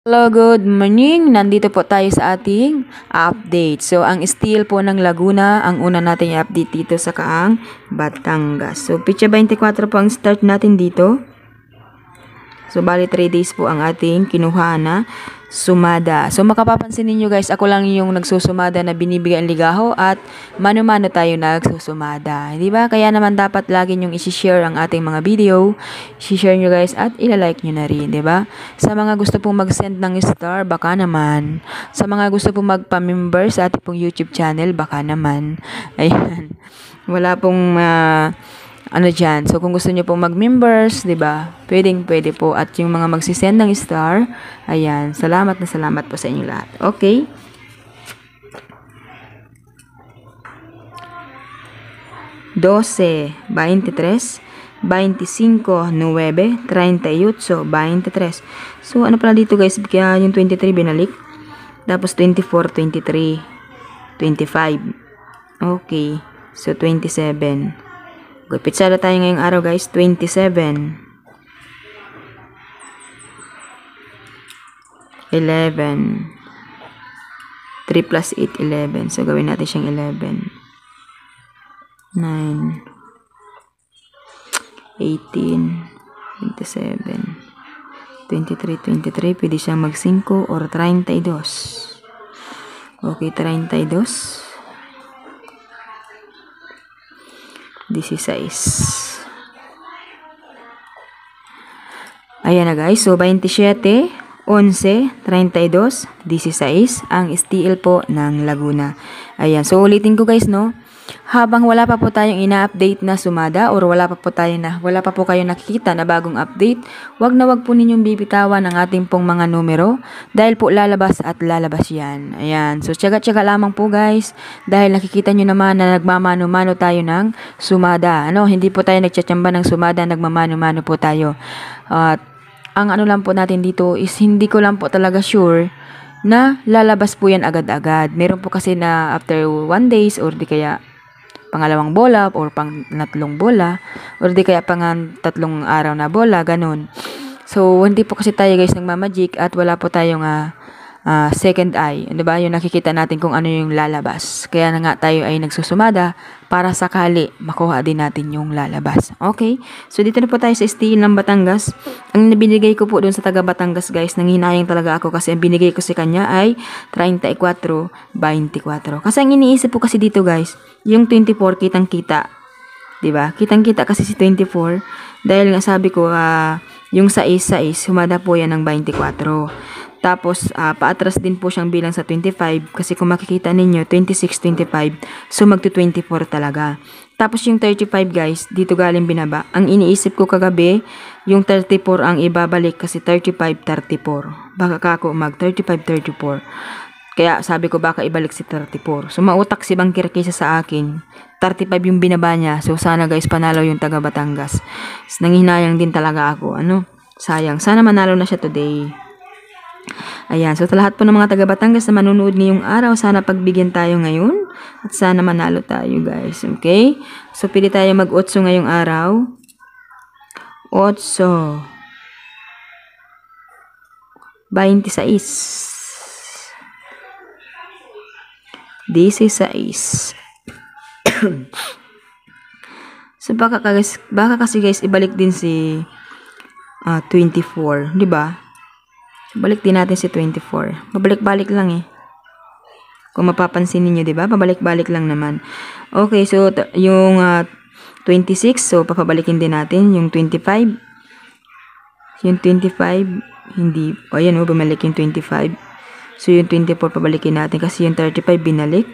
Hello, good morning. Nandito po tayo sa ating update. So, ang steel po ng Laguna, ang una natin i-update dito sa Kaang, Batangas. So, pitsa 24 po ang start natin dito. So, bali 3 days po ang ating kinuha na sumada. So, makapapansin ninyo guys, ako lang yung nagsusumada na binibigay ang ligaho at mano-mano tayo nagsusumada. Diba? Kaya naman dapat lagi nyong isi-share ang ating mga video. I-share nyo guys at ilalike nyo na rin. Diba? Sa mga gusto pong mag-send ng star, baka naman. Sa mga gusto pong magpa-member sa ating pong YouTube channel, baka naman. Ayan. Wala pong ano dyan. So, kung gusto nyo pong mag-members, diba? Pwede po. At yung mga magsisend ng star, ayan. Salamat na salamat po sa inyo lahat. Okay? $12, 23, 25, 9, 38, 23. So, ano pala dito guys? Kaya yung 23 binalik. Tapos 24, 23, 25. Okay. So, 27. Pitsala tayo ngayong araw guys, 27, 11, 3 plus 8, 11. So, gawin natin siyang 11, 9, 18, 27, 23, 23. Pwede siyang mag 5 or 32. Okay, 32. 16. Ayan na guys. So, 27, 11, 32, 16 ang steel po ng Laguna. Ayan. So, ulitin ko guys, no? Habang wala pa po tayong ina-update na sumada or wala pa po kayong nakikita na bagong update, wag po ninyong bibitawan ang ating pong mga numero dahil po lalabas at lalabas yan. Ayan. So, tiyaga-tiyaga lamang po guys dahil nakikita nyo naman na nagmamano-mano tayo ng sumada. Ano? Hindi po tayo nagtsatsamba ng sumada, nagmamano-mano po tayo. At ang ano lang po natin dito is hindi ko lang po talaga sure na lalabas po yan agad-agad. Meron po kasi na after 1 days or di kaya pangalawang bola or pang-tatlong bola or di kaya pang-tatlong araw na bola, ganun. So, hindi po kasi tayo guys nagmamagic at wala po tayong second eye. Diba? Yung nakikita natin kung ano yung lalabas. Kaya na nga tayo ay nagsusumada para sakali makuha din natin yung lalabas. Okay? So, dito na po tayo sa steel ng Batangas. Ang binigay ko po doon sa taga Batangas guys, nanghinayang talaga ako kasi ang binigay ko sa kanya ay 34, 24. Kasi ang iniisip po kasi dito guys, yung 24 kitang-kita. Diba? Kitang-kita kasi si 24. Dahil nga sabi ko, yung 6, humada po yan ng 24. Tapos, paatras din po siyang bilang sa 25. Kasi kung makikita ninyo, 26, 25. So, magto-24 talaga. Tapos, yung 35 guys, dito galing binaba. Ang iniisip ko kagabi, yung 34 ang ibabalik kasi 35, 34. Baka kako mag-35, 34. Kaya sabi ko baka ibalik si 34. So, mautak si Bangkir kaysa sa akin. 35 yung binaba niya. So, sana guys, panalo yung taga Batangas. Nanghinayang din talaga ako. Ano? Sayang. Sana manalo na siya today. Ayan, so sa lahat po ng mga taga Batangas na manunood ngayong araw, sana pagbigyan tayo ngayon at sana manalo tayo guys, okay? So, pili tayo mag-8 ngayong araw. 8, 26, 16. So, baka kasi guys, ibalik din si 24, di ba? Balik din natin si 24. Pabalik-balik lang eh. Kung mapapansin niyo, 'di ba? Pabalik-balik lang naman. Okay, so yung 26, so papabalikin din natin yung 25. Yung 25 hindi, ayan bumalik yung 25. So yung 24 pabalikin natin kasi yung 35 binalik.